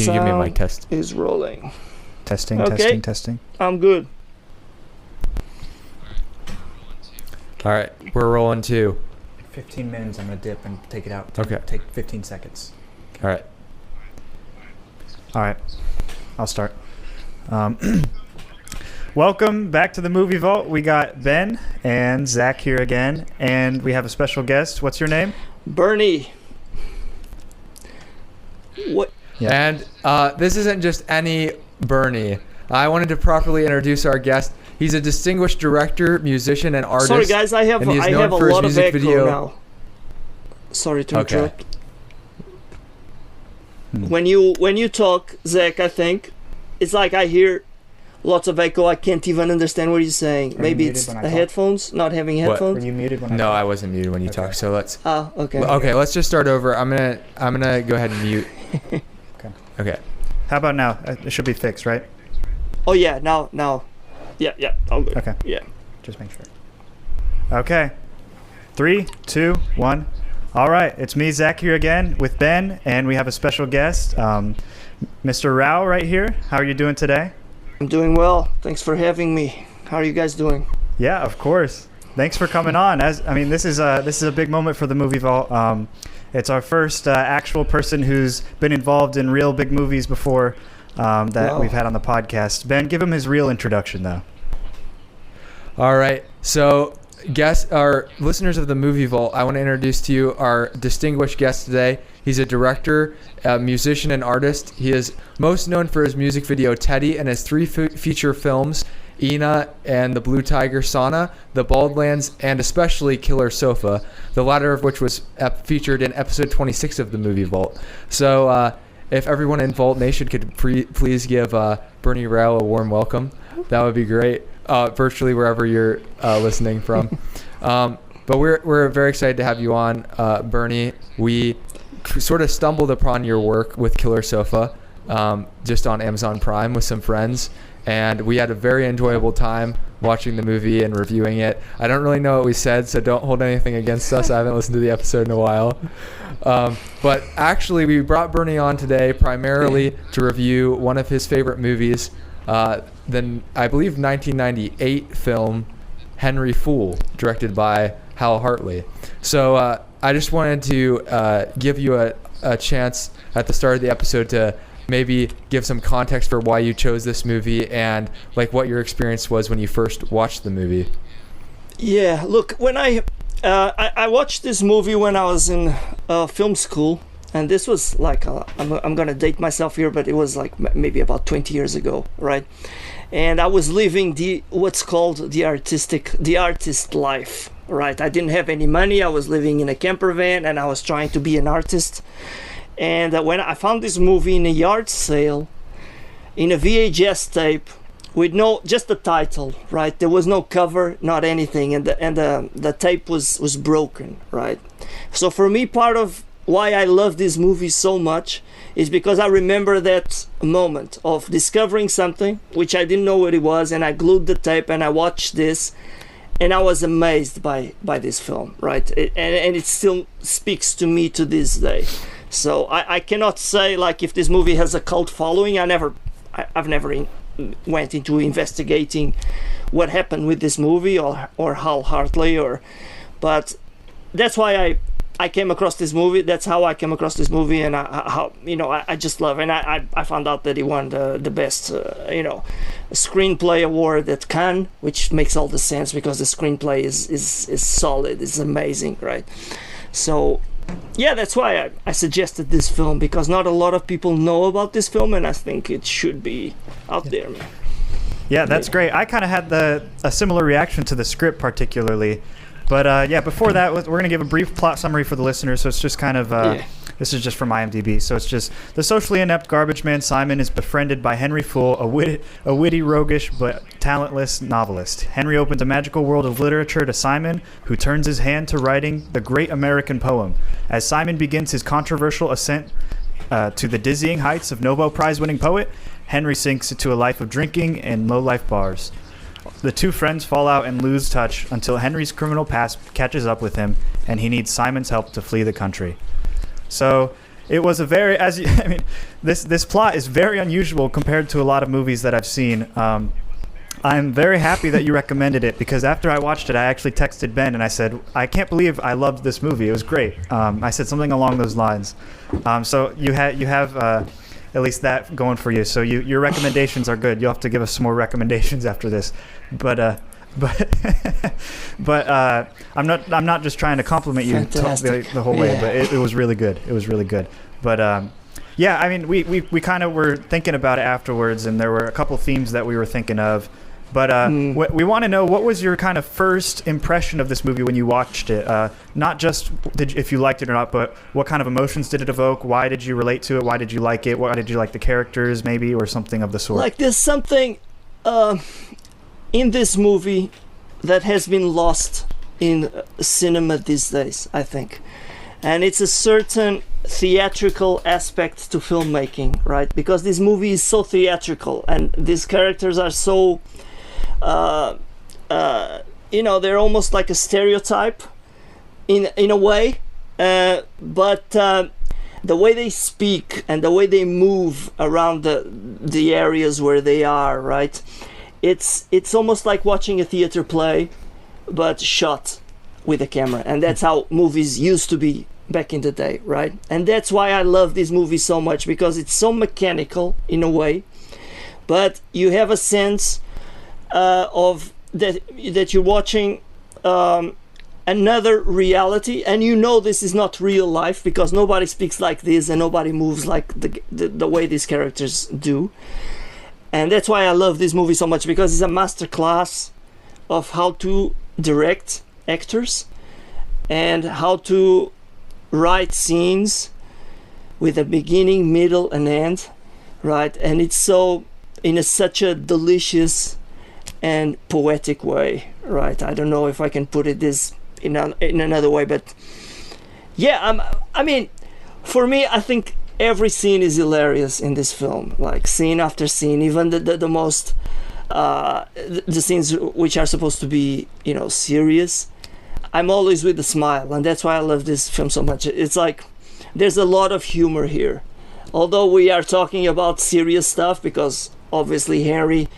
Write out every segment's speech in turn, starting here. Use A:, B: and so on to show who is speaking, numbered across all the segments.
A: Can you give me a mic test?
B: Is rolling.
C: Testing.
B: I'm good.
A: All right, we're rolling too.
C: 15 minutes, I'm going to dip and take it out.
A: Okay.
C: Take 15 seconds.
A: All right.
C: All right. I'll start. Welcome back to the Movie Vault. We got Ben and Zach here again, and we have a special guest. What's your name?
B: Bernie. What?
A: Yeah. And this isn't just any Bernie. I wanted to properly introduce our guest. He's a distinguished director, musician, and artist.
B: Sorry, guys, I have a lot of echo now. Sorry to interrupt. When you talk, Zach, I think it's like I hear lots of echo. I can't even understand what you're saying. Maybe it's the headphones, not having headphones.
C: Were you muted when I
A: No,
C: talked?
A: I wasn't muted when you talked. So let's.
B: Oh, okay.
A: Okay, let's just start over. I'm gonna go ahead and mute. Okay.
C: How about now? It should be fixed, right?
B: Oh yeah, now. Yeah, all good.
C: Okay.
B: Yeah.
C: Just make sure. Okay. 3, 2, 1. All right. It's me, Zach, here again with Ben, and we have a special guest, Mr. Rao right here. How are you doing today?
B: I'm doing well. Thanks for having me. How are you guys doing?
C: Yeah, of course. Thanks for coming on. This is a big moment for the Movie Vault. It's our first actual person who's been involved in real big movies before that we've had on the podcast. Ben, give him his real introduction, though.
A: All right. So, our listeners of the Movie Vault, I want to introduce to you our distinguished guest today. He's a director, a musician, and artist. He is most known for his music video Teddy and his 3 feature films, Ina and the Blue Tiger Sauna, The Baldlands, and especially Killer Sofa, the latter of which was featured in episode 26 of the Movie Vault. So if everyone in Vault Nation could please give Bernie Rao a warm welcome, that would be great, virtually wherever you're listening from. But we're very excited to have you on, Bernie. We sort of stumbled upon your work with Killer Sofa just on Amazon Prime with some friends. And we had a very enjoyable time watching the movie and reviewing it. I don't really know what we said, so don't hold anything against us. I haven't listened to the episode in a while. But actually, we brought Bernie on today primarily to review one of his favorite movies, the, I believe, 1998 film Henry Fool, directed by Hal Hartley. So I just wanted to give you a chance at the start of the episode to maybe give some context for why you chose this movie and like what your experience was when you first watched the movie.
B: Yeah, look, when I watched this movie when I was in film school, and this was like I'm gonna date myself here, but it was like maybe about 20 years ago, right? And I was living what's called the artist life, right? I didn't have any money. I was living in a camper van, and I was trying to be an artist. And when I found this movie in a yard sale, in a VHS tape, with just the title, right? There was no cover, not anything, and the tape was broken, right? So for me, part of why I love this movie so much is because I remember that moment of discovering something which I didn't know what it was, and I glued the tape and I watched this, and I was amazed by this film, right? And it still speaks to me to this day. So I cannot say like if this movie has a cult following. I've never went into investigating what happened with this movie or Hal Hartley but that's why I came across this movie. That's how I came across this movie, and I just love it. And I found out that he won the best screenplay award at Cannes, which makes all the sense because the screenplay is solid, it's amazing, right? So yeah, that's why I suggested this film, because not a lot of people know about this film, and I think it should be out there, man.
C: Yeah, that's great. I kind of had a similar reaction to the script particularly. But before that, we're going to give a brief plot summary for the listeners. So it's just kind of, this is just from IMDb. So it's just, the socially inept garbage man Simon is befriended by Henry Fool, a witty, roguish, but talentless novelist. Henry opens a magical world of literature to Simon, who turns his hand to writing the great American poem. As Simon begins his controversial ascent to the dizzying heights of Nobel Prize-winning poet, Henry sinks into a life of drinking and low-life bars. The two friends fall out and lose touch until Henry's criminal past catches up with him, and he needs Simon's help to flee the country. So it was a very, I mean, this plot is very unusual compared to a lot of movies that I've seen. I'm very happy that you recommended it, because after I watched it, I actually texted Ben and I said, I can't believe I loved this movie. It was great. I said something along those lines. So you have at least that going for you. So your recommendations are good. You'll have to give us some more recommendations after this. But I'm not just trying to compliment you the whole way, but it was really good. It was really good. But yeah, I mean, we kind of were thinking about it afterwards, and there were a couple themes that we were thinking of. But we want to know, what was your kind of first impression of this movie when you watched it? Not just if you liked it or not, but what kind of emotions did it evoke? Why did you relate to it? Why did you like it? Why did you like the characters, maybe, or something of the sort?
B: Like, there's something in this movie that has been lost in cinema these days, I think. And it's a certain theatrical aspect to filmmaking, right? Because this movie is so theatrical, and these characters are so... they're almost like a stereotype in a way, but the way they speak and the way they move around the areas where they are, right? It's almost like watching a theater play, but shot with a camera, and that's how movies used to be back in the day, right? And that's why I love this movie so much, because it's so mechanical in a way, but you have a sense of that you're watching another reality, and you know this is not real life, because nobody speaks like this and nobody moves like the way these characters do. And that's why I love this movie so much, because it's a masterclass of how to direct actors and how to write scenes with a beginning, middle, and end, right? And it's so in such a delicious and poetic way, right? I don't know if I can put it this in another way, but yeah, I mean, for me, I think every scene is hilarious in this film, like scene after scene, even the most the scenes which are supposed to be, serious. I'm always with a smile, and that's why I love this film so much. It's like there's a lot of humor here, although we are talking about serious stuff, because obviously Henry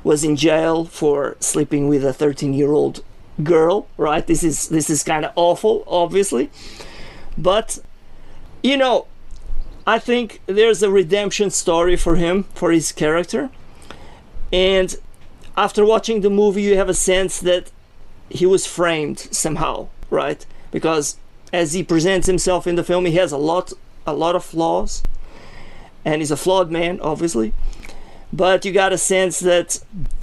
B: was in jail for sleeping with a 13-year-old girl, right? This is kind of awful, obviously, but I think there's a redemption story for him, for his character. And after watching the movie, you have a sense that he was framed somehow, right? Because as he presents himself in the film, he has a lot of flaws, and he's a flawed man, obviously. But you got a sense that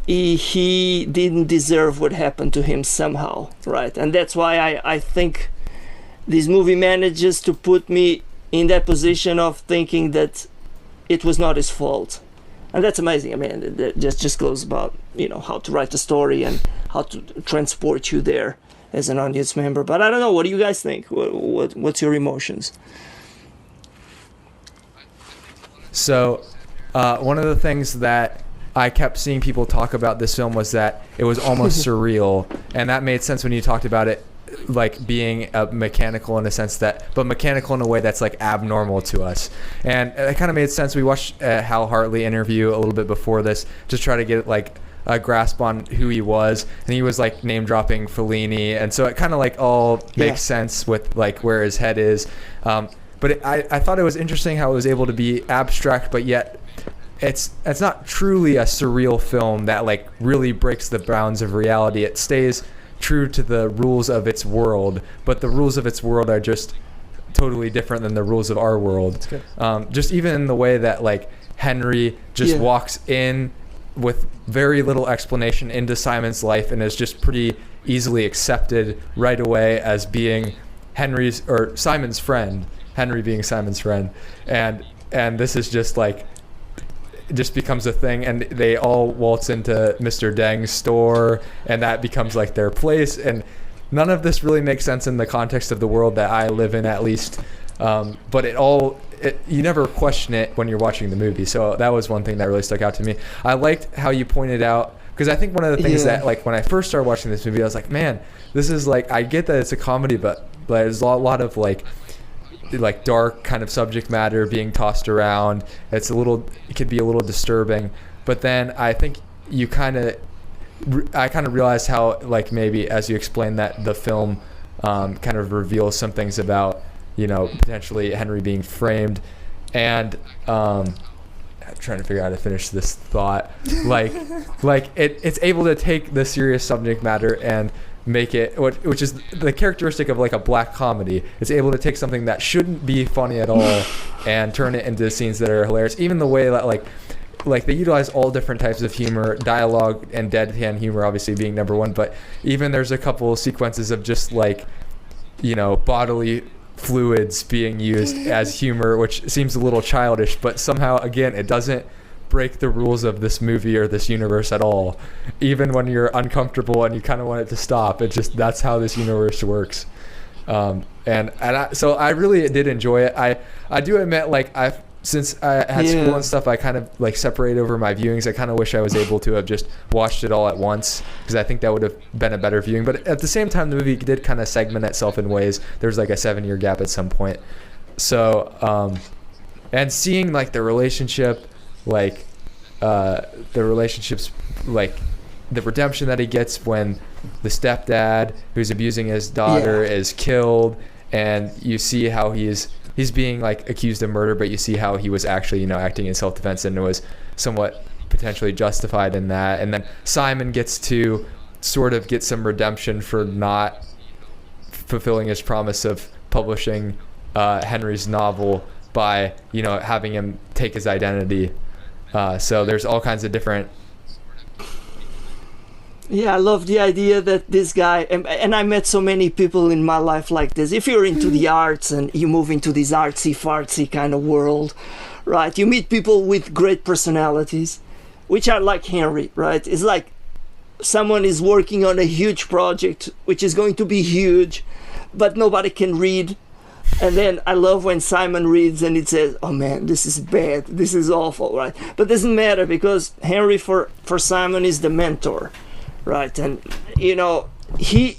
B: he didn't deserve what happened to him somehow, right? And that's why I think this movie manages to put me in that position of thinking that it was not his fault. And that's amazing. I mean, it just goes about, how to write the story and how to transport you there as an audience member. But I don't know, what do you guys think? What's your emotions?
A: So, one of the things that I kept seeing people talk about this film was that it was almost surreal. And that made sense when you talked about it, like being mechanical in a sense but mechanical in a way that's like abnormal to us. And it kind of made sense. We watched a Hal Hartley interview a little bit before this to try to get like a grasp on who he was, and he was like name dropping Fellini, and so it kind of like all makes sense with like where his head is. But I thought it was interesting how it was able to be abstract, but yet it's not truly a surreal film that like really breaks the bounds of reality. It stays true to the rules of its world, but the rules of its world are just totally different than the rules of our world. Just even in the way that like Henry just walks in with very little explanation into Simon's life and is just pretty easily accepted right away as being Simon's friend, Henry being Simon's friend, and this is just like just becomes a thing, and they all waltz into Mr. Deng's store, and that becomes like their place, and none of this really makes sense in the context of the world that I live in, at least. But you never question it when you're watching the movie. So that was one thing that really stuck out to me. I liked how you pointed out, because I think one of the things that like when I first started watching this movie, I was like, man, this is like, I get that it's a comedy, but there's a lot of like like dark kind of subject matter being tossed around. It could be a little disturbing, but then I think I kind of realized how, like, maybe as you explained that the film kind of reveals some things about, potentially Henry being framed, and I'm trying to figure out how to finish this thought. It's able to take the serious subject matter and make it, which is the characteristic of like a black comedy. It's able to take something that shouldn't be funny at all and turn it into scenes that are hilarious. Even the way that like they utilize all different types of humor, dialogue and deadpan humor obviously being number one, but even there's a couple sequences of just like, bodily fluids being used as humor, which seems a little childish, but somehow, again, it doesn't break the rules of this movie or this universe at all. Even when you're uncomfortable and you kind of want it to stop, that's how this universe works. So I really did enjoy it. I do admit, like, since I had school and stuff, I kind of like separate over my viewings. I kind of wish I was able to have just watched it all at once, because I think that would have been a better viewing. But at the same time, the movie did kind of segment itself in ways. There's like a 7-year gap at some point. So, and seeing like the relationship, like the relationships, like the redemption that he gets when the stepdad who's abusing his daughter is killed, and you see how he's being like accused of murder, but you see how he was actually, acting in self-defense and was somewhat potentially justified in that. And then Simon gets to sort of get some redemption for not fulfilling his promise of publishing Henry's novel by, having him take his identity. So there's all kinds of different.
B: Yeah, I love the idea that this guy, and I met so many people in my life like this. If you're into the arts and you move into this artsy-fartsy kind of world, right, you meet people with great personalities, which are like Henry, right? It's like someone is working on a huge project, which is going to be huge, but nobody can read. And then I love when Simon reads and it says, oh man, this is bad, this is awful, right? But it doesn't matter, because Henry for Simon is the mentor. Right, and he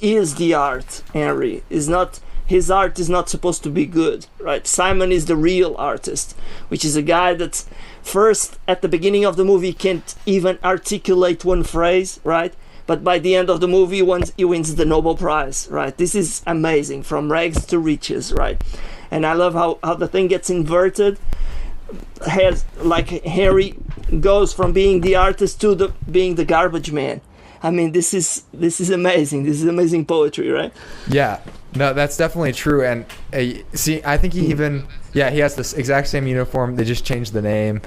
B: is the art. Henry is not. His art is not supposed to be good. Right, Simon is the real artist, which is a guy that's first at the beginning of the movie can't even articulate one phrase. Right, but by the end of the movie, once he wins the Nobel Prize. Right, this is amazing, from rags to riches. Right, and I love how the thing gets inverted. Has like Harry goes from being the artist to being the garbage man. I mean, this is amazing. This is amazing poetry, right?
A: Yeah, no, that's definitely true. And see, I think he has this exact same uniform. They just changed the name.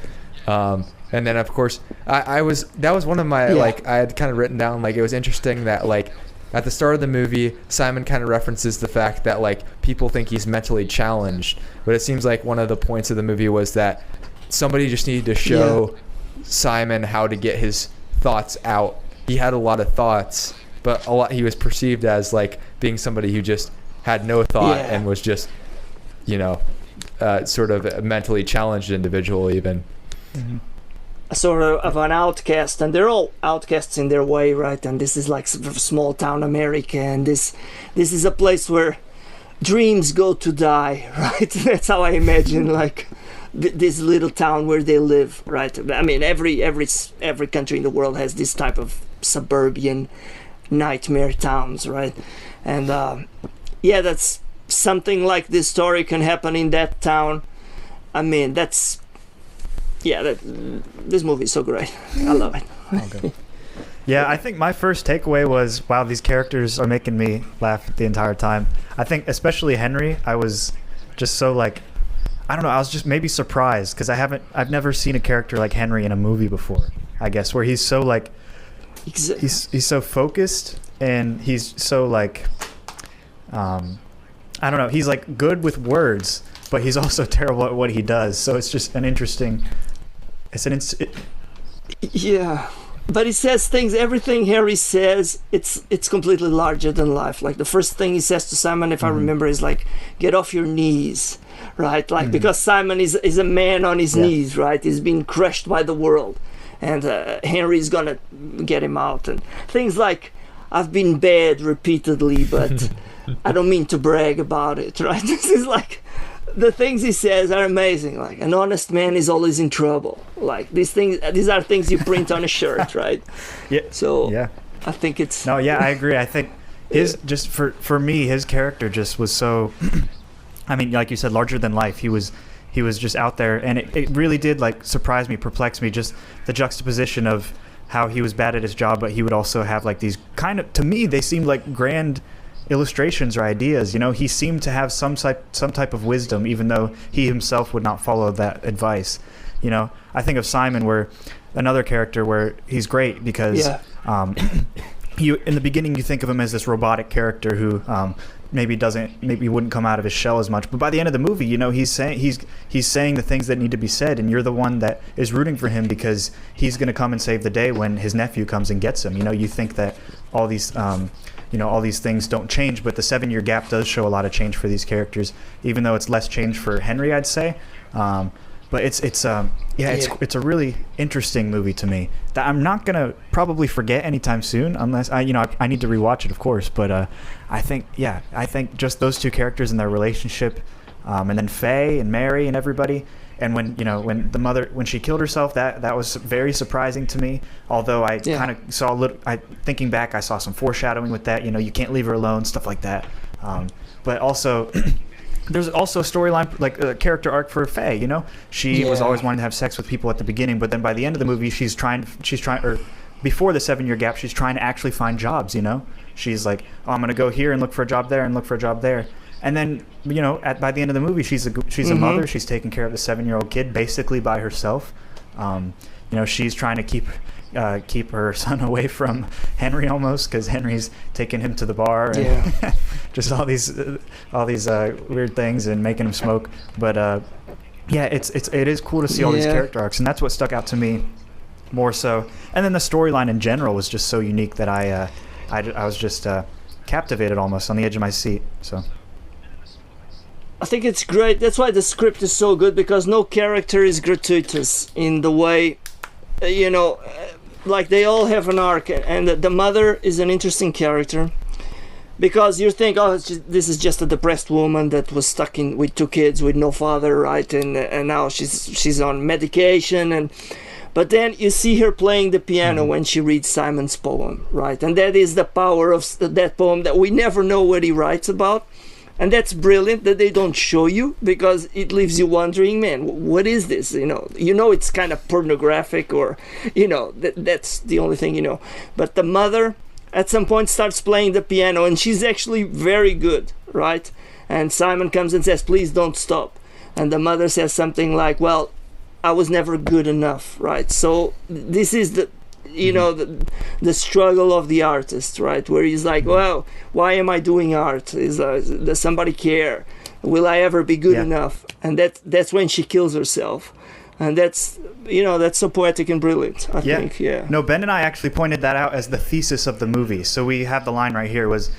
A: And then of course, that was one of my I had kind of written down, like, it was interesting that like at the start of the movie, Simon kind of references the fact that like people think he's mentally challenged, but it seems like one of the points of the movie was that somebody just needed to show Simon how to get his thoughts out. He had a lot of thoughts, but he was perceived as like being somebody who just had no thought and was just, sort of a mentally challenged individual even.
B: Mm-hmm. Sort of an outcast, and they're all outcasts in their way, right? And this is like small town America, and this is a place where dreams go to die, right? That's how I imagine like this little town where they live, right? I mean, every country in the world has this type of suburban nightmare towns, right? And that's something like this story can happen in that town. I mean, this movie is so great. I love it.
C: Okay. Yeah, I think my first takeaway was, wow, these characters are making me laugh the entire time. I think especially Henry, I was just so like, I don't know, I was just maybe surprised, because I've never seen a character like Henry in a movie before, I guess, where he's so like, he's so focused, and he's so like, I don't know, he's like good with words, but he's also terrible at what he does. So it's just an interesting,
B: yeah. But he says things, everything Harry says, it's completely larger than life. Like the first thing he says to Simon, if I remember, is like, get off your knees, right? Like, because Simon is a man on his knees, right? He's been crushed by the world. And Henry's gonna get him out. And things like, I've been bad repeatedly, but I don't mean to brag about it, right? This is like, the things he says are amazing. Like, an honest man is always in trouble. Like, these are things you print on a shirt, right?
C: Yeah.
B: So
C: yeah.
B: I think it's...
C: No, yeah, I agree. I think just for me, his character just was so, I mean, like you said, larger than life. He was just out there, and it really did like surprise me, perplex me, just the juxtaposition of how he was bad at his job, but he would also have like these kind of, to me, they seemed like grand illustrations or ideas. You know, he seemed to have some type of wisdom, even though he himself would not follow that advice. You know, I think of Simon, where another character where he's great because in the beginning you think of him as this robotic character who maybe wouldn't come out of his shell as much, but by the end of the movie, you know, he's saying the things that need to be said, and you're the one that is rooting for him because he's going to come and save the day when his nephew comes and gets him. You know, you think that all these all these things don't change, but the 7-year gap does show a lot of change for these characters, even though it's less change for Henry, I'd say. But it's a really interesting movie to me that I'm not gonna probably forget anytime soon, unless I need to rewatch it, of course. But I think just those two characters and their relationship, and then Faye and Mary and everybody, and when the mother, when she killed herself, that was very surprising to me. Although I kind of saw a little, thinking back, I saw some foreshadowing with that. You know, you can't leave her alone, stuff like that. But also. There's also a storyline, like a character arc for Faye, you know? She was always wanting to have sex with people at the beginning, but then by the end of the movie, she's trying, or before the 7-year gap, she's trying to actually find jobs, you know? She's like, oh, I'm going to go here and look for a job there and look for a job there. And then, you know, by the end of the movie, she's a mother. She's taking care of the 7-year-old kid basically by herself. You know, she's trying to keep her son away from Henry almost, because Henry's taking him to the bar and just all these weird things and making him smoke. But it is cool to see all these character arcs, and that's what stuck out to me more so. And then the storyline in general was just so unique that I was just captivated, almost on the edge of my seat. So
B: I think it's great. That's why the script is so good, because no character is gratuitous in the way, you know, like they all have an arc, and the mother is an interesting character because you think, oh, this is just a depressed woman that was stuck in with 2 kids with no father, right? And now she's on medication, but then you see her playing the piano when she reads Simon's poem, right? And that is the power of that poem, that we never know what he writes about. And that's brilliant that they don't show you, because it leaves you wondering, man, what is this? You know, it's kind of pornographic, or, you know, that's the only thing, you know. But the mother at some point starts playing the piano, and she's actually very good, right? And Simon comes and says, please don't stop. And the mother says something like, well, I was never good enough, right? So this is the, you know, the struggle of the artist, right? Where he's like, well, why am I doing art? Does somebody care? Will I ever be good enough? And that's when she kills herself. And that's, you know, that's so poetic and brilliant, I think.
C: No, Ben and I actually pointed that out as the thesis of the movie. So we have the line right here, was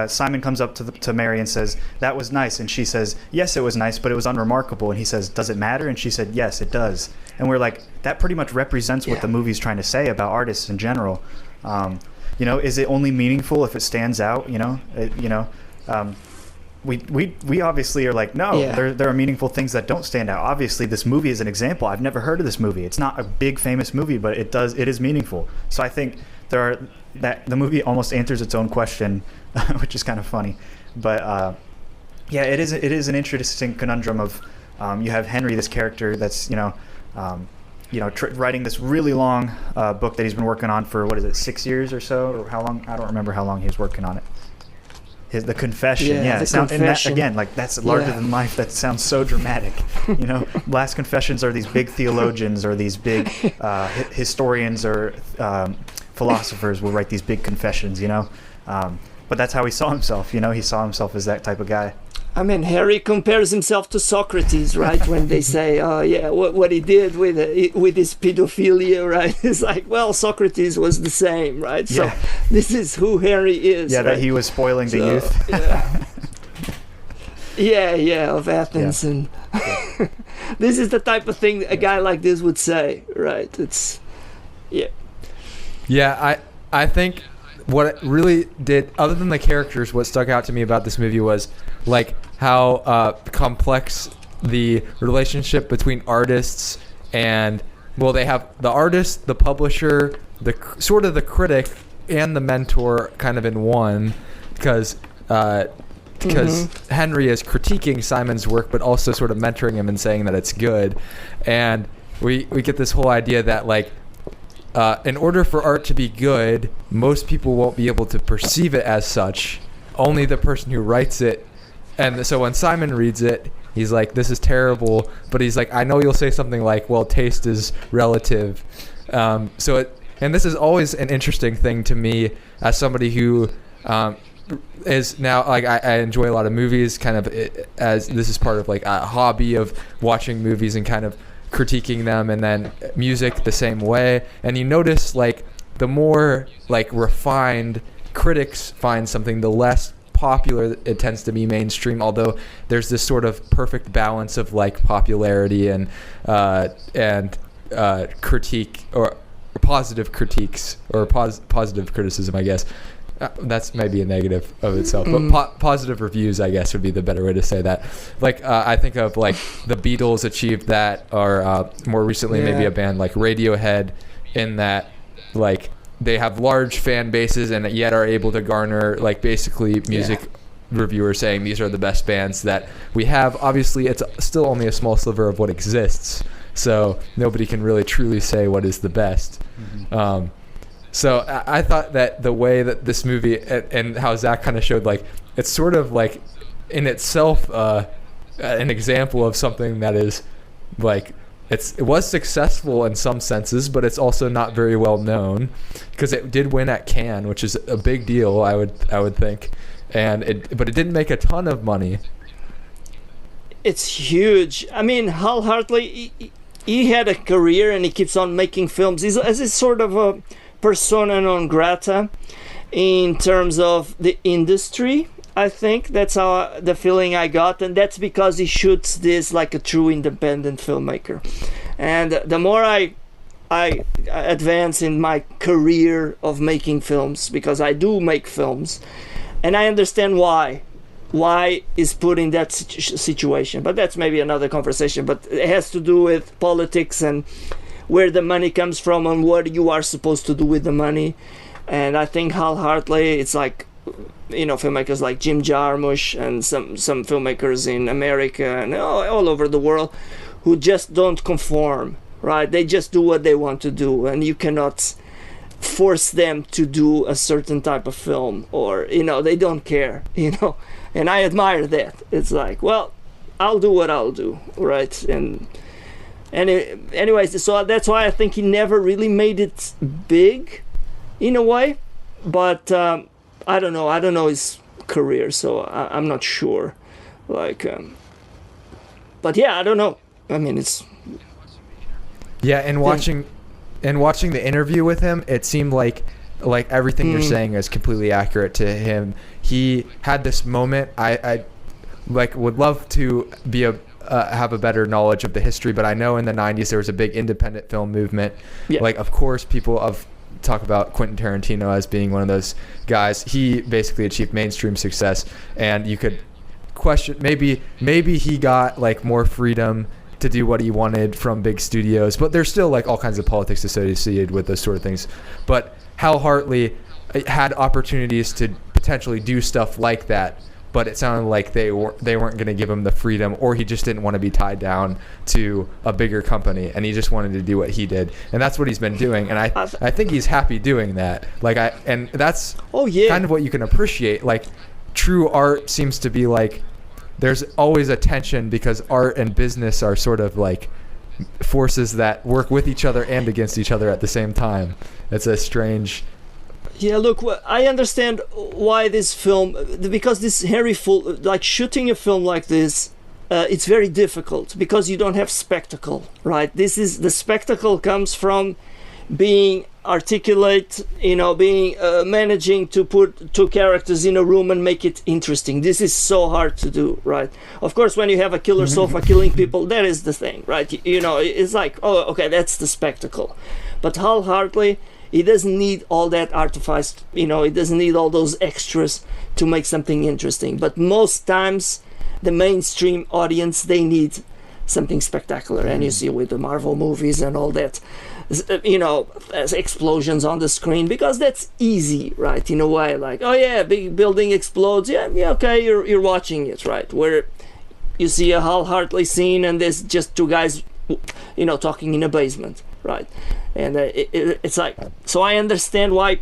C: Simon comes up to Mary and says, that was nice. And she says, yes, it was nice, but it was unremarkable. And he says, does it matter? And she said, yes, it does. And we're like, that pretty much represents what the movie's trying to say about artists in general. You know, is it only meaningful if it stands out? You know, we obviously are like, no, there are meaningful things that don't stand out. Obviously, this movie is an example. I've never heard of this movie. It's not a big famous movie, but it is meaningful. So I think that the movie almost answers its own question, which is kind of funny. But it is an interesting conundrum of you have Henry, this character that's writing this really long book that he's been working on for, 6 years or so, or how long? I don't remember how long he was working on it. The Confession, Confession. Again, like, that's larger than life. That sounds so dramatic. You know, Last Confessions are these big theologians, or these big historians, or philosophers will write these big confessions. You know, but that's how he saw himself. You know, he saw himself as that type of guy.
B: I mean, Harry compares himself to Socrates, right? When they say, what he did with his pedophilia, right? It's like, well, Socrates was the same, right? So this is who Harry is.
C: Yeah, right? That he was spoiling the youth.
B: Of Athens. And this is the type of thing a guy like this would say, right? It's,
A: I think what it really did, other than the characters, what stuck out to me about this movie was, like, how complex the relationship between artists and, well, they have the artist, the publisher, the sort of the critic, and the mentor kind of in one, because Henry is critiquing Simon's work, but also sort of mentoring him and saying that it's good. And we get this whole idea that, like, in order for art to be good, most people won't be able to perceive it as such. Only the person who writes it. And so when Simon reads it, he's like, this is terrible. But he's like, I know you'll say something like, well, taste is relative. And this is always an interesting thing to me as somebody who is now, like, I enjoy a lot of movies, kind of, as this is part of like a hobby of watching movies and kind of critiquing them, and then music the same way. And you notice, like, the more like refined critics find something, the less popular it tends to be mainstream, although there's this sort of perfect balance of like popularity and critique, or positive critiques, or positive criticism, I guess. That's maybe a negative of itself, but positive reviews, I guess, would be the better way to say that. Like, I think of, like, the Beatles achieved that, or more recently maybe a band like Radiohead, in that, like, they have large fan bases and yet are able to garner, like, basically music reviewers saying these are the best bands that we have. Obviously, it's still only a small sliver of what exists, so nobody can really truly say what is the best. So I thought that the way that this movie, and how Zach kind of showed, like, it's sort of like in itself an example of something that is, like, it was successful in some senses, but it's also not very well known, because it did win at Cannes, which is a big deal, I would think, but it didn't make a ton of money.
B: It's huge. I mean, Hal Hartley, he had a career and he keeps on making films. He's sort of a persona non grata in terms of the industry. I think that's how the feeling I got, and that's because he shoots this like a true independent filmmaker. And the more I advance in my career of making films, because I do make films, and I understand why is put in that situation, but that's maybe another conversation. But it has to do with politics and where the money comes from and what you are supposed to do with the money. And I think Hal Hartley, it's like, you know, filmmakers like Jim Jarmusch and some filmmakers in America and all over the world who just don't conform, right? They just do what they want to do, and you cannot force them to do a certain type of film, or, you know, they don't care, you know. And I admire that. It's like, well, I'll do what I'll do, right? Anyways, so that's why I think he never really made it big, in a way. But I don't know his career, so I'm not sure. Like, but yeah, I don't know. I mean, it's
A: and watching the interview with him, it seemed like everything you're saying is completely accurate to him. He had this moment. I like would love to be have a better knowledge of the history, but I know in the 90s there was a big independent film movement. Like, of course, people talk about Quentin Tarantino as being one of those guys. He basically achieved mainstream success, and you could question maybe he got like more freedom to do what he wanted from big studios, but there's still like all kinds of politics associated with those sort of things. But Hal Hartley had opportunities to potentially do stuff like that, but it sounded like they weren't going to give him the freedom, or he just didn't want to be tied down to a bigger company, and he just wanted to do what he did, and that's what he's been doing. And I think he's happy doing that. And that's kind of what you can appreciate. Like, true art seems to be like there's always a tension, because art and business are sort of like forces that work with each other and against each other at the same time. It's a strange.
B: Yeah, look, I understand why this film, because this Harry like shooting a film like this, it's very difficult because you don't have spectacle, right? The spectacle comes from being articulate, you know, being managing to put two characters in a room and make it interesting. This is so hard to do, right? Of course, when you have a killer sofa killing people, that is the thing, right? You know, it's like, oh, okay, that's the spectacle. But Hal Hartley, he doesn't need all that artifice, you know, he doesn't need all those extras to make something interesting. But most times the mainstream audience, they need something spectacular. And you see with the Marvel movies and all that, explosions on the screen, because that's easy, right? In a way, like, oh yeah, big building explodes, yeah, okay, you're watching it, right? Where you see a Hal Hartley scene and there's just two guys, talking in a basement, right? And it's like, so I understand why,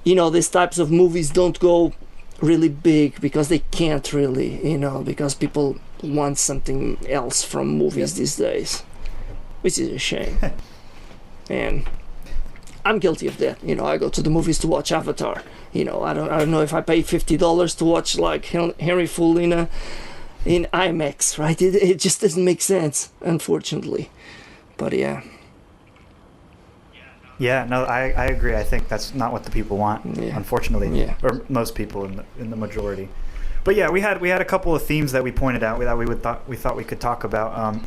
B: these types of movies don't go really big, because they can't really, because people want something else from movies these days, which is a shame. And I'm guilty of that. I go to the movies to watch Avatar. I don't know if I pay $50 to watch like Henry Full in IMAX, right? It just doesn't make sense, unfortunately. But yeah.
C: Yeah, no, I agree. I think that's not what the people want, unfortunately, or most people in the majority. But yeah, we had a couple of themes that we pointed out that we thought we could talk about.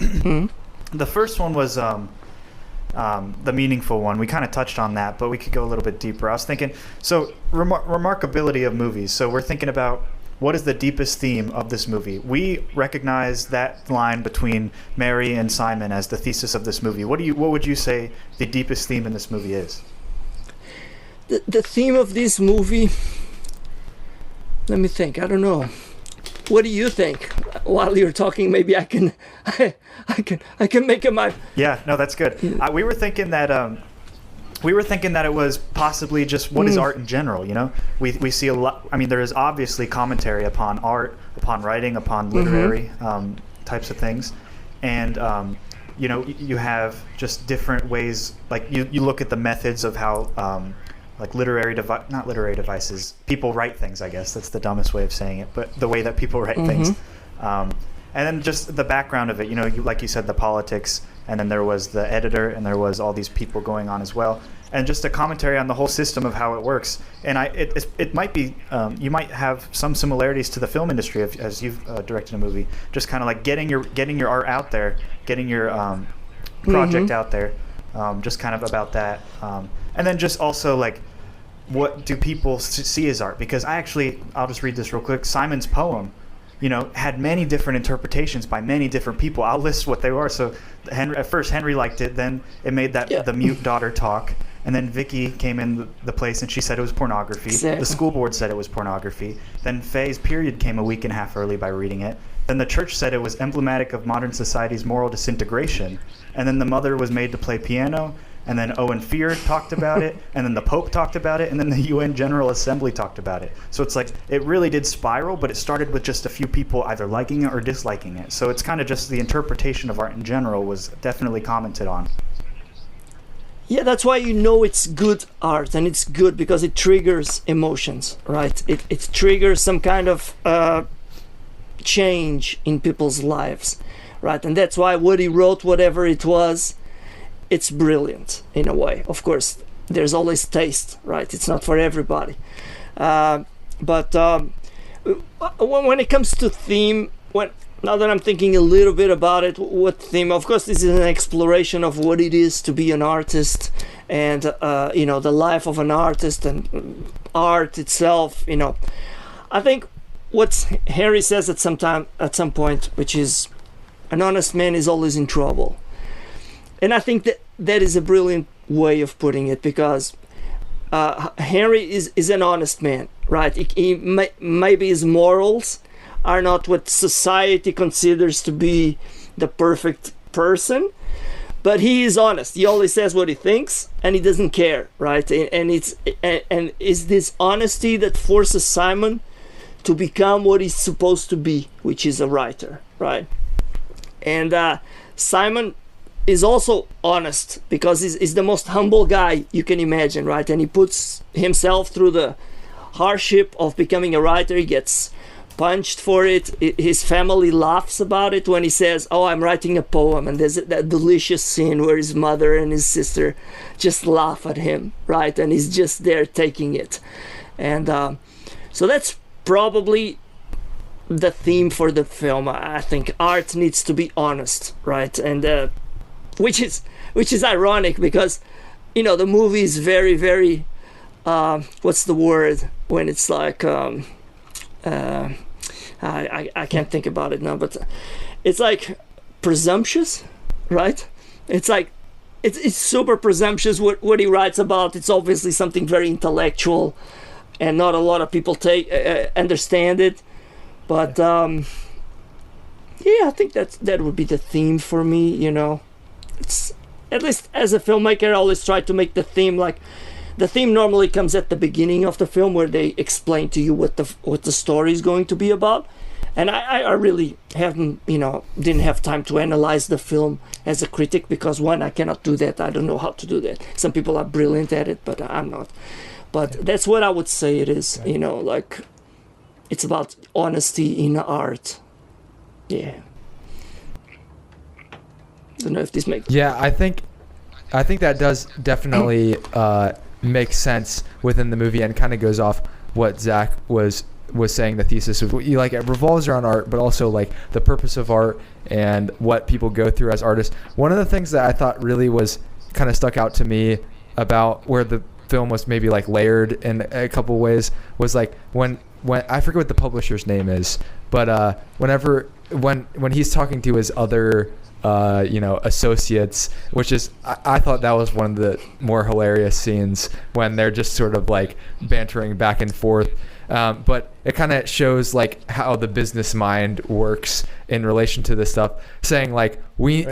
C: The first one was the meaningful one. We kind of touched on that, but we could go a little bit deeper. I was thinking, so remarkability of movies. So we're thinking about, what is the deepest theme of this movie? We recognize that line between Mary and Simon as the thesis of this movie. What would you say the deepest theme in this movie is?
B: The theme of this movie, let me think. I don't know. What do you think? While you're talking, maybe I can make a my.
C: Yeah, no, that's good. We were thinking that it was possibly just what is art in general. We see a lot. I mean, there is obviously commentary upon art, upon writing, upon literary types of things, and you have just different ways. Like you look at the methods of how. Like not literary devices, people write things, I guess. That's the dumbest way of saying it, but the way that people write things. And then just the background of it, like you said, the politics, and then there was the editor, and there was all these people going on as well. And just a commentary on the whole system of how it works. And it might be, you might have some similarities to the film industry as you've directed a movie, just kind of like getting your art out there, getting your project out there, just kind of about that. And then just also like, what do people see as art? Because I'll just read this real quick. Simon's poem, had many different interpretations by many different people. I'll list what they were. So at first Henry liked it, then it made the mute daughter talk, and then Vicky came in the place and she said it was pornography.
B: Exactly.
C: The school board said it was pornography. Then Faye's period came a week and a half early by reading it. Then the church said it was emblematic of modern society's moral disintegration. And then the mother was made to play piano. And then Owen Fear talked about it, and then the Pope talked about it, and then the UN General Assembly talked about it. So it's like, it really did spiral, but it started with just a few people either liking it or disliking it. So it's kind of just the interpretation of art in general was definitely commented on.
B: Yeah, that's why it's good art, and it's good because it triggers emotions, right? It triggers some kind of change in people's lives, right? And that's why what he wrote, whatever it was, it's brilliant in a way. Of course, there's always taste, right? It's not for everybody. But when it comes to theme, now that I'm thinking a little bit about it, what theme? Of course, this is an exploration of what it is to be an artist, and the life of an artist and art itself. I think what Harry says at some point, which is, an honest man is always in trouble. And I think that is a brilliant way of putting it, because Henry is an honest man, right? Maybe his morals are not what society considers to be the perfect person, but he is honest. He always says what he thinks, and he doesn't care, right? And it's this honesty that forces Simon to become what he's supposed to be, which is a writer, right? And Simon is also honest because he's the most humble guy you can imagine, right? And he puts himself through the hardship of becoming a writer. He gets punched for it. His family laughs about it when he says, "Oh, I'm writing a poem," and there's that delicious scene where his mother and his sister just laugh at him, right? And he's just there taking it. And so that's probably the theme for the film. I think art needs to be honest, right? And which is ironic because the movie is very, very what's the word when it's like I can't think about it now, but it's like presumptuous, right? It's like it's super presumptuous what he writes about. It's obviously something very intellectual, and not a lot of people understand it. But yeah, I think that would be the theme for me. It's, at least as a filmmaker, I always try to make the theme like. The theme normally comes at the beginning of the film, where they explain to you what the story is going to be about. And I really didn't have time to analyze the film as a critic, because one, I cannot do that. I don't know how to do that. Some people are brilliant at it, but I'm not. But that's what I would say it is. Like it's about honesty in art. Yeah. Don't know if this makes.
A: Yeah, I think that does definitely make sense within the movie, and kind of goes off what Zach was saying. The thesis of like it revolves around art, but also like the purpose of art and what people go through as artists. One of the things that I thought really was kind of stuck out to me about where the film was maybe like layered in a couple ways was like when I forget what the publisher's name is, but when he's talking to his other associates, which is I thought that was one of the more hilarious scenes, when they're just sort of like bantering back and forth, but it kind of shows like how the business mind works in relation to this stuff, saying like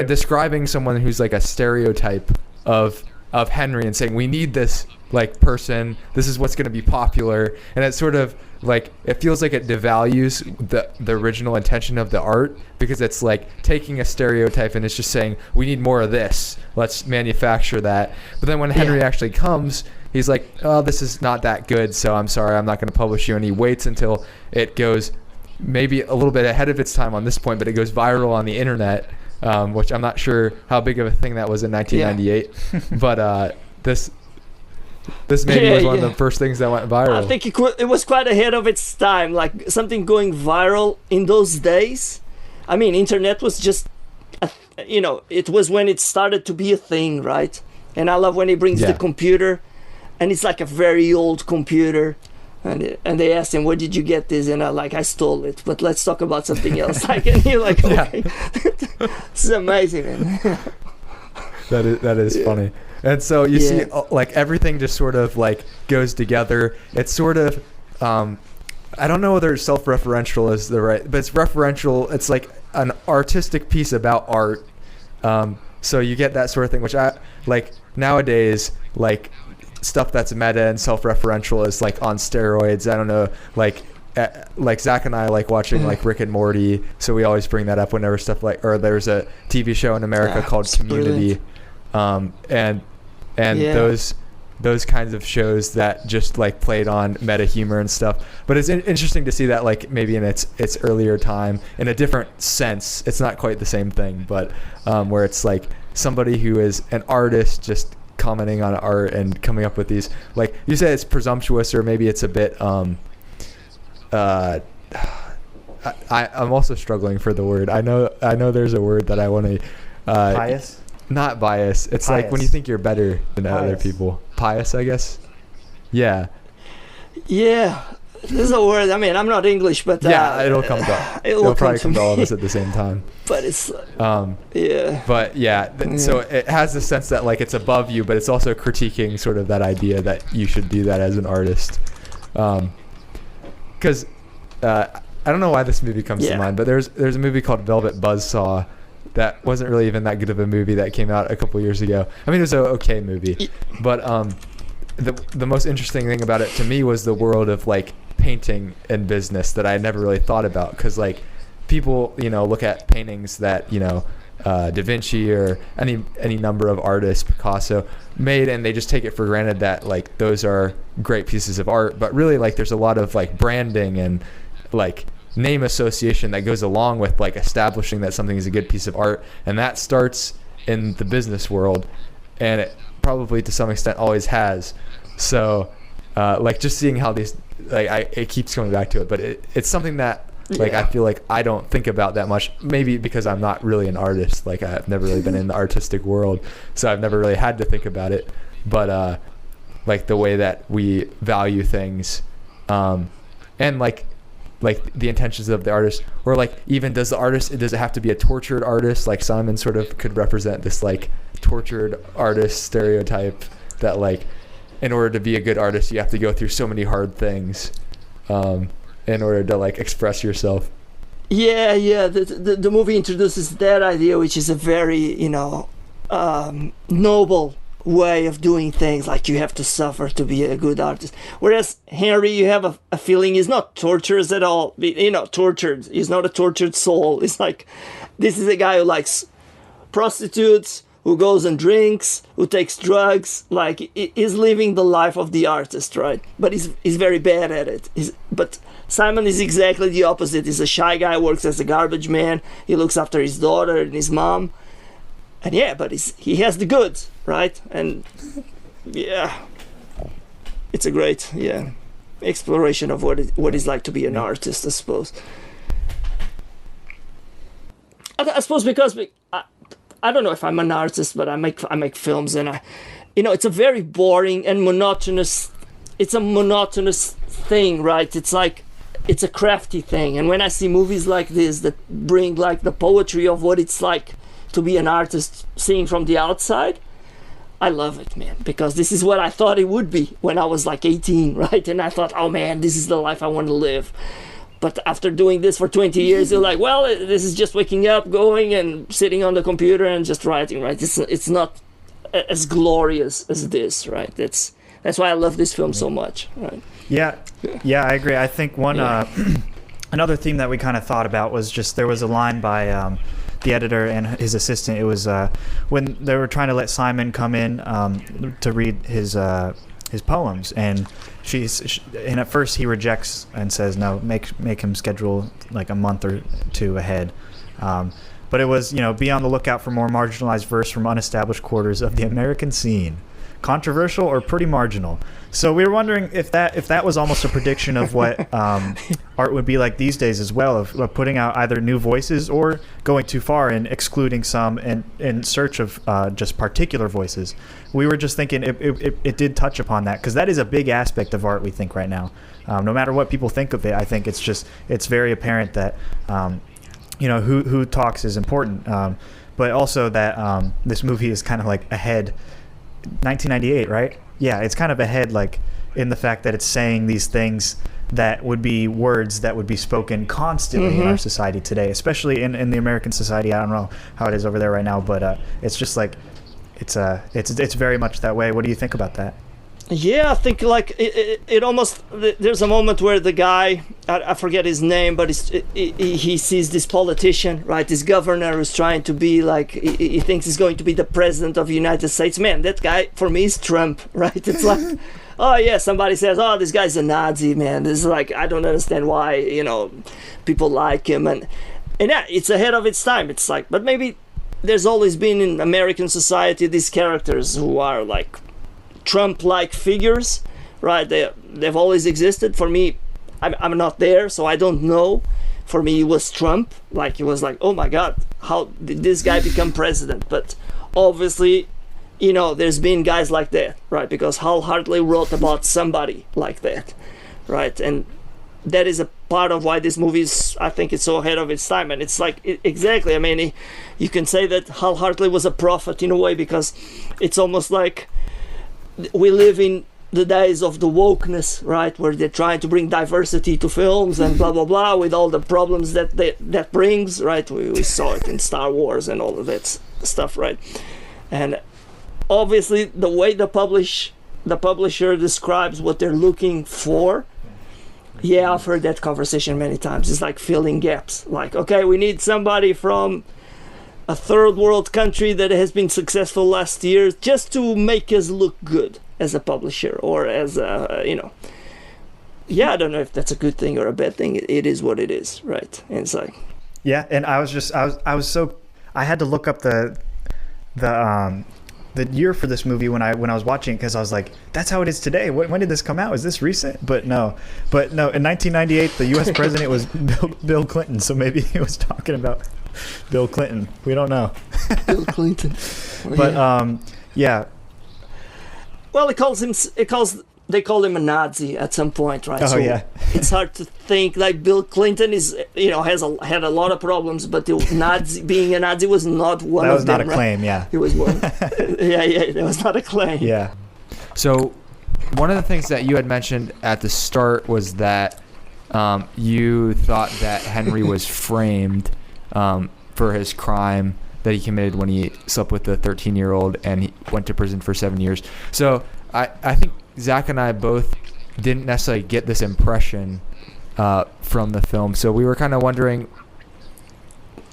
A: describing someone who's like a stereotype of Henry, and saying we need this like person, this is what's going to be popular, and it's sort of like it feels like it devalues the original intention of the art, because it's like taking a stereotype and it's just saying we need more of this, let's manufacture that. But then when Henry actually comes, he's like, oh, this is not that good, so I'm sorry, I'm not going to publish you. And he waits until it goes maybe a little bit ahead of its time on this point, but it goes viral on the internet, which I'm not sure how big of a thing that was in 1998. But this maybe was one of the first things that went viral.
B: I think it was quite ahead of its time, like something going viral in those days. I mean, internet was just, it was when it started to be a thing, right? And I love when he brings the computer, and it's like a very old computer. And they asked him, where did you get this? And I stole it, but let's talk about something else. And you're like, okay. This is amazing, man.
A: That is funny. And so you see like everything just sort of like goes together. It's sort of, I don't know whether self-referential is the right, but it's referential. It's like an artistic piece about art. So you get that sort of thing, which I like nowadays, like stuff that's meta and self-referential is like on steroids. I don't know, like Zach and I like watching like Rick and Morty, so we always bring that up whenever stuff like, or there's a TV show in America called Community, and those kinds of shows that just like played on meta humor and stuff. But it's interesting to see that like maybe in its earlier time in a different sense. It's not quite the same thing, but where it's like somebody who is an artist just commenting on art and coming up with these, like you said, it's presumptuous, or maybe it's a bit I'm also struggling for the word. I know there's a word that I want to
C: bias?
A: Not bias. It's
C: pious.
A: Like when you think you're better than other people. Pious, I guess. Yeah.
B: Yeah. There's a word. I mean, I'm not English, but
A: it'll come to it'll probably come to all of us at the same time.
B: But it's
A: so it has the sense that like it's above you, but it's also critiquing sort of that idea that you should do that as an artist. Because I don't know why this movie comes to mind, but there's a movie called Velvet Buzzsaw that wasn't really even that good of a movie that came out a couple years ago. I mean, it was an okay movie, but the most interesting thing about it to me was the world of like painting and business that I had never really thought about, because like people look at paintings that Da Vinci or any number of artists, Picasso, made, and they just take it for granted that like those are great pieces of art. But really, like there's a lot of like branding and like name association that goes along with like establishing that something is a good piece of art, and that starts in the business world, and it probably to some extent always has. So like just seeing how these it keeps coming back to it, but it's something that I feel like I don't think about that much, maybe because I'm not really an artist. Like I've never really been in the artistic world, so I've never really had to think about it. But like the way that we value things, and like like the intentions of the artist, or like even does it have to be a tortured artist? Like Simon sort of could represent this like tortured artist stereotype that like in order to be a good artist you have to go through so many hard things in order to like express yourself.
B: Yeah. The movie introduces that idea, which is a very noble way of doing things. Like you have to suffer to be a good artist. Whereas Henry, you have a feeling he's not tortured at all. Tortured. He's not a tortured soul. It's like this is a guy who likes prostitutes, who goes and drinks, who takes drugs. Like he's living the life of the artist, right? But he's very bad at it. But Simon is exactly the opposite. He's a shy guy, works as a garbage man. He looks after his daughter and his mom. And yeah, but he has the goods, right? And yeah, it's a great exploration of what it's like to be an artist, I suppose. I suppose because I don't know if I'm an artist, but I make films, and it's a very boring and monotonous. It's a monotonous thing, right? It's like it's a crafty thing, and when I see movies like this that bring like the poetry of what it's like to be an artist, seeing from the outside, I love it, man, because this is what I thought it would be when I was like 18, right? And I thought, oh man, this is the life I want to live. But after doing this for 20 years, you're like, well, this is just waking up, going and sitting on the computer and just writing, right? It's not as glorious as this, right? That's why I love this film so much, right?
C: Yeah, I agree. I think one another theme that we kind of thought about was just there was a line by the editor and his assistant. It was when they were trying to let Simon come in to read his poems, and and at first he rejects and says no, make him schedule like a month or two ahead. But it was, be on the lookout for more marginalized verse from unestablished quarters of the American scene. Controversial or pretty marginal. So we were wondering if that was almost a prediction of what art would be like these days as well, of putting out either new voices or going too far and excluding some in search of just particular voices. We were just thinking it did touch upon that, because that is a big aspect of art, we think, right now. No matter what people think of it, I think it's very apparent that who talks is important, but also that this movie is kind of like ahead. 1998, right? Yeah, it's kind of ahead, like in the fact that it's saying these things that would be words that would be spoken constantly in our society today, especially in the American society. I don't know how it is over there right now, but it's just like it's very much that way. What do you think about that?
B: Yeah, I think like it almost, there's a moment where the guy, I forget his name, but he sees this politician, right? This governor who's trying to be like, he thinks he's going to be the president of the United States. Man, that guy for me is Trump, right? It's like, oh yeah, somebody says, oh, this guy's a Nazi, man. This is like, I don't understand why, people like him. And yeah, it's ahead of its time. It's like, but maybe there's always been in American society these characters who are like Trump-like figures, right? They've always existed. For me, I'm not there, so I don't know. For me, it was Trump. Like, it was like, oh my God, how did this guy become president? But obviously, there's been guys like that, right? Because Hal Hartley wrote about somebody like that, right? And that is a part of why this movie is, I think, it's so ahead of its time. And it's like, exactly, I mean, you can say that Hal Hartley was a prophet in a way, because it's almost like we live in the days of the wokeness, right, where they're trying to bring diversity to films and blah blah blah, with all the problems that brings, right? We saw it in Star Wars and all of that stuff, right? And obviously the way the publisher describes what they're looking for, yeah, I've heard that conversation many times. It's like filling gaps, like, okay, we need somebody from a third world country that has been successful last year just to make us look good as a publisher, or as a, yeah, I don't know if that's a good thing or a bad thing. It is what it is, right? And it's like,
C: yeah. And I had to look up the year for this movie when I was watching it, because I was like, that's how it is today. When did this come out? Is this recent? But no, in 1998 the U.S. president was Bill Clinton, so maybe he was talking about Bill Clinton. We don't know.
B: Bill Clinton.
C: But yeah.
B: Well, it calls they call him a Nazi at some point, right?
C: Oh, yeah.
B: It's hard to think like Bill Clinton is, had a lot of problems, but being a Nazi was not one of them.
C: That was not a claim, yeah.
B: It was one. yeah, that was not a claim.
C: Yeah.
A: So one of the things that you had mentioned at the start was that you thought that Henry was framed for his crime that he committed when he slept with the 13-year-old and he went to prison for 7 years. So I think Zach and I both didn't necessarily get this impression from the film. So we were kind of wondering.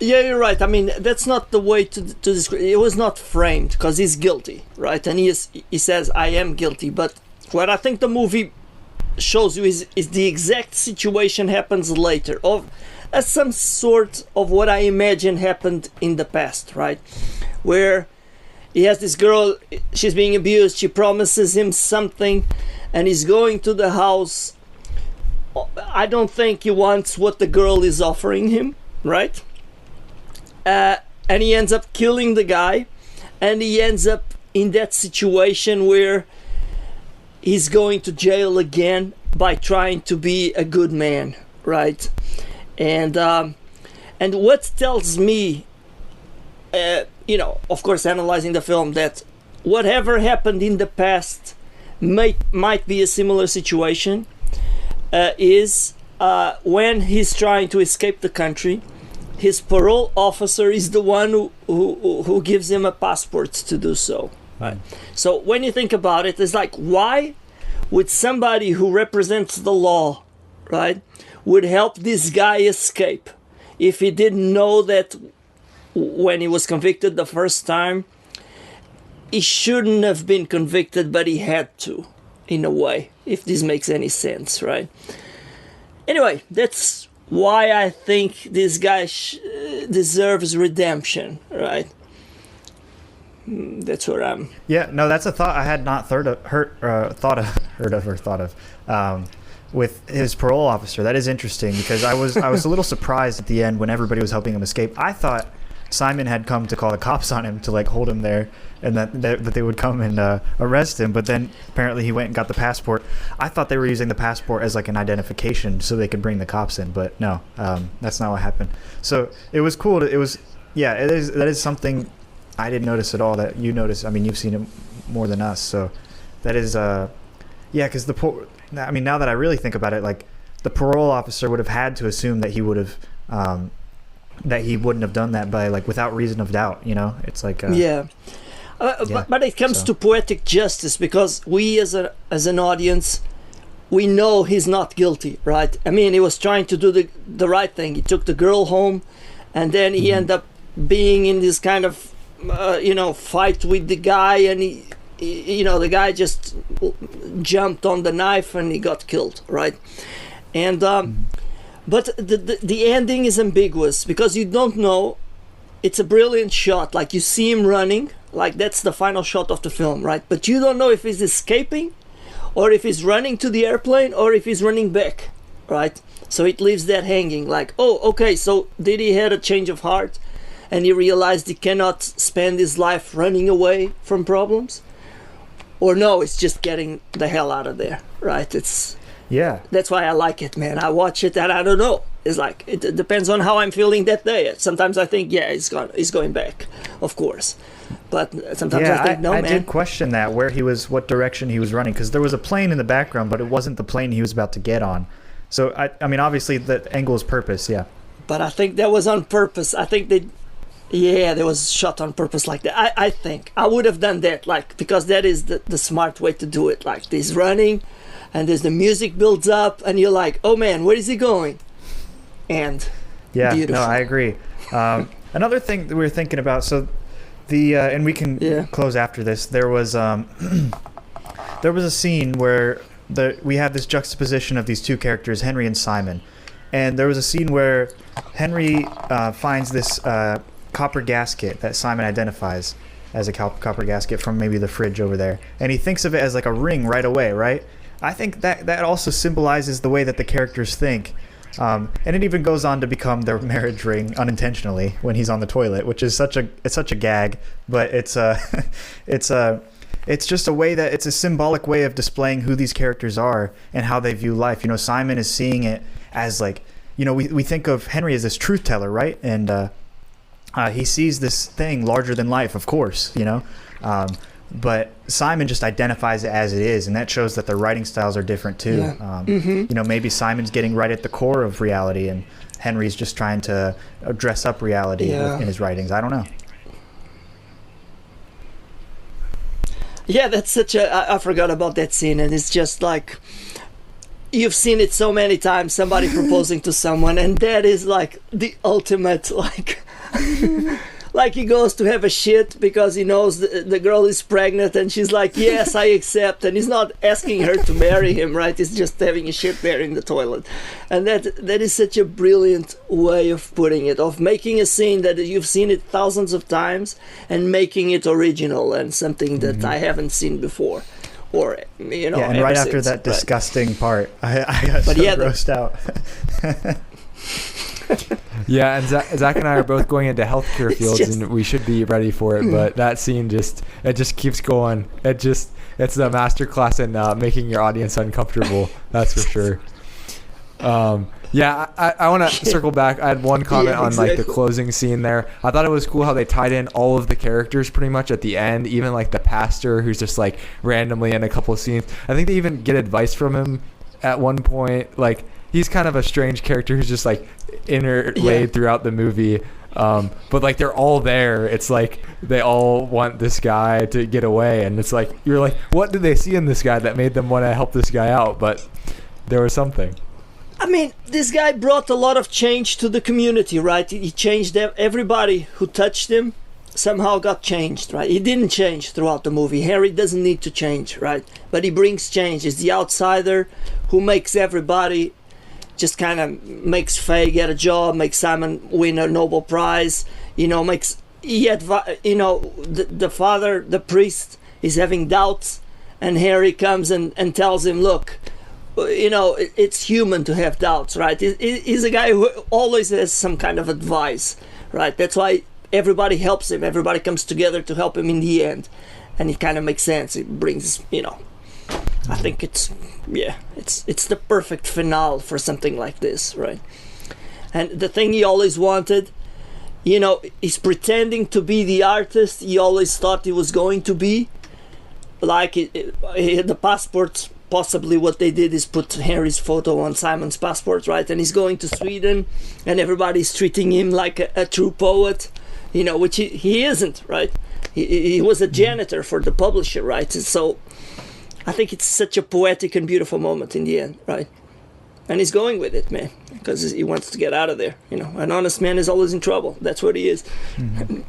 B: Yeah, you're right. I mean, that's not the way to describe. It was not framed because he's guilty, right? And he says, I am guilty. But what I think the movie shows you is the exact situation happens later as some sort of what I imagine happened in the past, right? Where he has this girl, she's being abused, she promises him something, and he's going to the house. I don't think he wants what the girl is offering him, right? And he ends up killing the guy, and he ends up in that situation where he's going to jail again by trying to be a good man, right? And what tells me, of course, analyzing the film, that whatever happened in the past might be a similar situation, is when he's trying to escape the country, his parole officer is the one who gives him a passport to do so. Right. So when you think about it, it's like, why would somebody who represents the law, right, would help this guy escape if he didn't know that when he was convicted the first time, he shouldn't have been convicted, but he had to, in a way, if this makes any sense, right? Anyway, that's why I think this guy deserves redemption, right? That's what I'm.
C: Yeah, no, that's a thought I had not heard of. With his parole officer, that is interesting because I was a little surprised at the end when everybody was helping him escape. I thought Simon had come to call the cops on him to like hold him there, and that they would come and arrest him. But then apparently he went and got the passport. I thought they were using the passport as like an identification so they could bring the cops in, but no, that's not what happened. So it was cool. That is something I didn't notice at all that you noticed. I mean, you've seen it more than us, so that is because I mean, now that I really think about it, like the parole officer would have had to assume that he would have, that he wouldn't have done that by like without reason of doubt. You know, it's like
B: but it comes to poetic justice because we as an audience, we know he's not guilty, right? I mean, he was trying to do the right thing. He took the girl home, and then he ended up being in this kind of fight with the guy, and the guy just jumped on the knife and he got killed, right? And but the ending is ambiguous because you don't know. It's a brilliant shot, like you see him running, like that's the final shot of the film, right? But you don't know if he's escaping or if he's running to the airplane or if he's running back, right? So it leaves that hanging, like, oh, okay, so did he had a change of heart and he realized he cannot spend his life running away from problems? Or no, it's just getting the hell out of there, right? That's why I like it, man. I watch it and I don't know. It's like, it depends on how I'm feeling that day. Sometimes I think, yeah, he's going back, of course. But sometimes I think, no, man.
C: I did question that, what direction he was running, because there was a plane in the background, but it wasn't the plane he was about to get on. So, I mean, obviously the angle is purpose, yeah.
B: But I think that was on purpose. I think there was shot on purpose like that. I think I would have done that, like, because that is the smart way to do it. Like, he's running, and there's the music builds up, and you're like, oh man, where is he going? And beautiful.
C: No, I agree. Another thing that we were thinking about, so and we can close after this. There was a scene where we have this juxtaposition of these two characters, Henry and Simon, and there was a scene where Henry finds this copper gasket that Simon identifies as a copper gasket from maybe the fridge over there, and he thinks of it as like a ring right away, right? I think that also symbolizes the way that the characters think. And it even goes on to become their marriage ring unintentionally when he's on the toilet, which is such a gag, but it's it's just a way that it's a symbolic way of displaying who these characters are and how they view life. You know, Simon is seeing it as like, you know, we think of Henry as this truth teller, right? And he sees this thing larger than life, of course, you know. But Simon just identifies it as it is, and that shows that their writing styles are different too.
B: Yeah.
C: You know, maybe Simon's getting right at the core of reality, and Henry's just trying to dress up reality in his writings. I don't know.
B: Yeah, that's such a... I forgot about that scene, and it's just like... You've seen it so many times, somebody proposing to someone, and that is like the ultimate, like... like he goes to have a shit because he knows the girl is pregnant, and she's like, yes, I accept, and he's not asking her to marry him, right? He's just having a shit there in the toilet. And that is such a brilliant way of putting it, of making a scene that you've seen it thousands of times and making it original and something that I haven't seen before. Or, you know,
C: and right after that disgusting part, I got grossed out.
A: Yeah, and Zach and I are both going into healthcare fields, and we should be ready for it. But that scene just keeps going. It's a masterclass in making your audience uncomfortable. That's for sure. Yeah, I want to circle back. I had one comment on like the closing scene there. I thought it was cool how they tied in all of the characters pretty much at the end, even like the pastor who's just like randomly in a couple of scenes. I think they even get advice from him at one point. Like, he's kind of a strange character who's just like interlaid throughout the movie. But like they're all there. It's like they all want this guy to get away, and it's like you're like, what did they see in this guy that made them want to help this guy out? But there was something.
B: I mean, this guy brought a lot of change to the community, right? He changed everybody who touched him somehow got changed, right? He didn't change throughout the movie. Harry doesn't need to change, right? But he brings change. He's the outsider who makes everybody just kind of makes Faye get a job, makes Simon win a Nobel Prize, you know, the father, the priest, is having doubts, and Harry comes and tells him, look, you know, it's human to have doubts, right? He's a guy who always has some kind of advice, right? That's why everybody helps him. Everybody comes together to help him in the end, and it kind of makes sense. It brings, you know, I think it's the perfect finale for something like this, right? And the thing he always wanted, you know, he's pretending to be the artist he always thought he was going to be. Like the passports, possibly what they did is put Harry's photo on Simon's passport, right? And he's going to Sweden, and everybody's treating him like a true poet, you know, which he isn't, right? He was a janitor for the publisher, right? So I think it's such a poetic and beautiful moment in the end, right? And he's going with it, man, because he wants to get out of there. You know, an honest man is always in trouble. That's what he is.
C: Mm-hmm.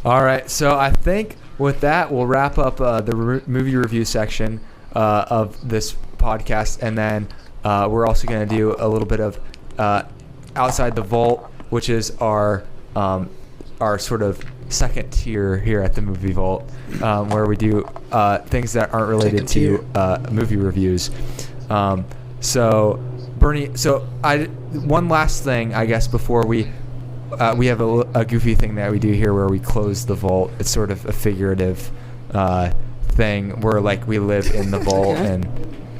A: All right, so I think with that, we'll wrap up the movie review section of this podcast, and then we're also going to do a little bit of Outside the Vault, which is our sort of second tier here at the Movie Vault, where we do things that aren't related to movie reviews. So Bernie, one last thing, I guess, before we have a goofy thing that we do here where we close the vault. It's sort of a figurative thing where like we live in the vault, and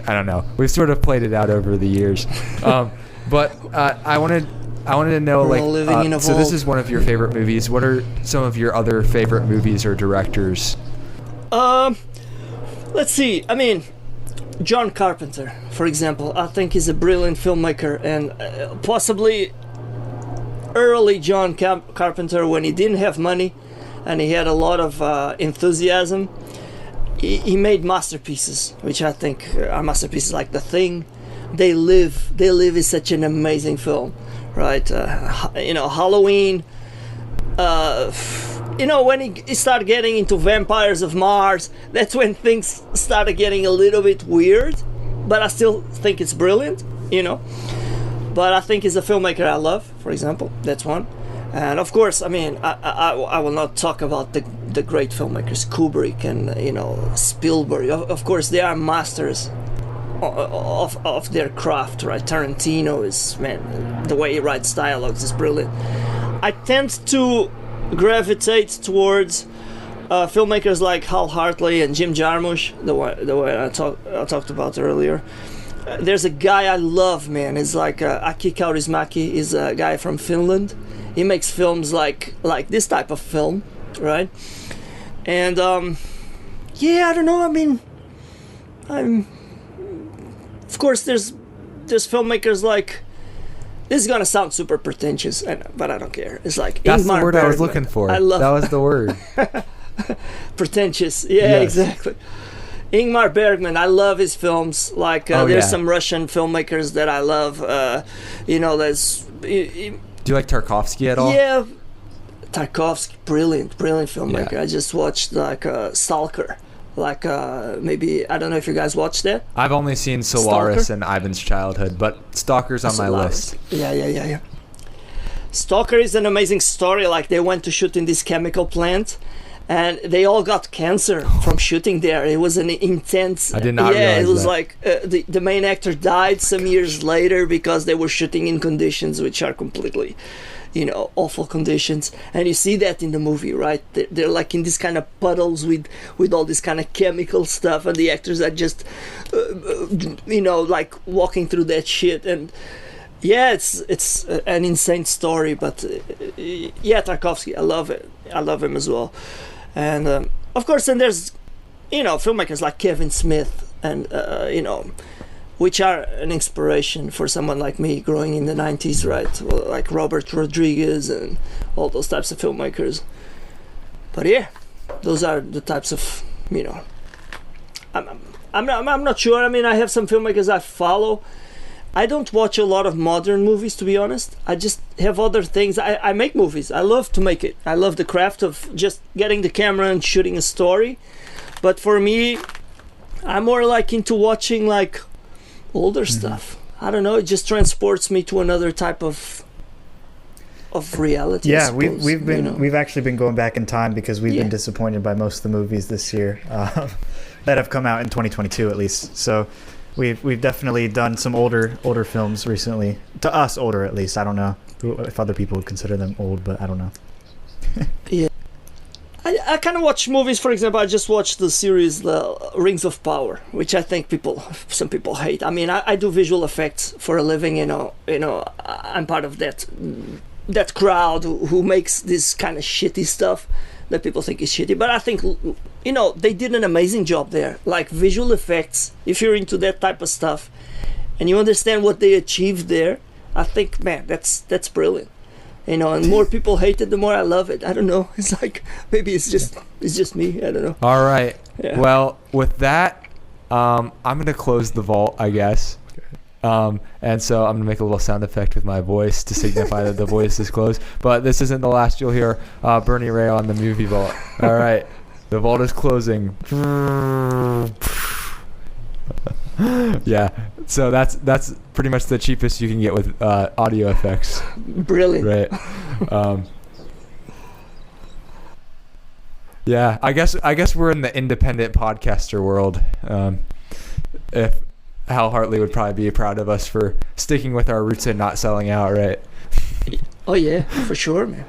A: I don't know, we've sort of played it out over the years. But I wanted to know, like, so this is one of your favorite movies. What are some of your other favorite movies or directors?
B: Let's see. I mean, John Carpenter, for example, I think he's a brilliant filmmaker, and possibly early John Carpenter, when he didn't have money and he had a lot of enthusiasm, he made masterpieces, which I think are masterpieces like The Thing. They Live is such an amazing film, right? You know, Halloween. You know, when he started getting into Vampires of Mars, that's when things started getting a little bit weird, but I still think it's brilliant, you know. But I think he's a filmmaker I love, for example. That's one. And of course, I mean, I will not talk about the great filmmakers, Kubrick and, you know, Spielberg. Of course, they are masters of their craft, right? Tarantino is, man, the way he writes dialogues is brilliant. I tend to gravitate towards filmmakers like Hal Hartley and Jim Jarmusch, the one I talked about earlier. There's a guy I love, man. It's like Aki Kaurismäki. He's a guy from Finland. He makes films like this type of film, right? And yeah, I don't know. I mean, of course there's filmmakers like. This is gonna sound super pretentious, but I don't care. It's like
A: that's
B: Ingmar
A: the word
B: Bergman.
A: I was looking for.
B: I love
A: that was the word.
B: Pretentious. Yeah,
A: Yes.
B: exactly. Ingmar Bergman, I love his films. Like there's some Russian filmmakers that I love. There's.
A: Do you like Tarkovsky at all?
B: Yeah, Tarkovsky, brilliant filmmaker.
A: Yeah.
B: I just watched like Stalker. Like maybe I don't know if you guys watched that.
A: I've only seen Solaris
B: Stalker?
A: and Ivan's Childhood, but Stalker's on my
B: Solaris.
A: list.
B: Yeah. Stalker is an amazing story. Like they went to shoot in this chemical plant, and they all got cancer from shooting there. It was an intense.
A: I did not realize
B: it was
A: that.
B: like the main actor died some years later because they were shooting in conditions which are completely, awful conditions. And you see that in the movie, right? They're like in these kind of puddles with all this kind of chemical stuff, and the actors are just, like walking through that shit. And yeah, it's an insane story. But yeah, Tarkovsky, I love it. I love him as well. And of course, then there's filmmakers like Kevin Smith and which are an inspiration for someone like me growing in the 90s, right? Well, like Robert Rodriguez and all those types of filmmakers. But yeah, those are the types of, I'm not sure. I mean, I have some filmmakers I follow. I don't watch a lot of modern movies, to be honest. I just have other things. I make movies. I love to make it. I love the craft of just getting the camera and shooting a story. But for me, I'm more like into watching like older stuff. I don't know. It just transports me to another type of reality.
C: Yeah,
B: I suppose,
C: we've actually been going back in time because we've been disappointed by most of the movies this year that have come out in 2022 at least. So we've definitely done some older films recently. To us, older at least. I don't know if other people would consider them old, but I don't know.
B: Yeah. I kind of watch movies. For example, I just watched the series Rings of Power, which I think some people hate. I mean, I do visual effects for a living. I'm part of that crowd who makes this kind of shitty stuff that people think is shitty. But I think they did an amazing job there. Like visual effects, if you're into that type of stuff, and you understand what they achieved there, I think, man, that's brilliant. And more people hate it, the more I love it. I don't know. It's like maybe it's just me. I don't know.
A: All right.
B: Yeah.
A: Well, with that, I'm gonna close the vault, I guess. And so I'm gonna make a little sound effect with my voice to signify that the voice is closed. But this isn't the last you'll hear Bernie Rao on the movie vault. All right. The vault is closing. Yeah. So that's pretty much the cheapest you can get with audio effects.
B: Brilliant.
A: Right. Yeah. I guess we're in the independent podcaster world. If Hal Hartley would probably be proud of us for sticking with our roots and not selling out, right?
B: Oh yeah, for sure, man.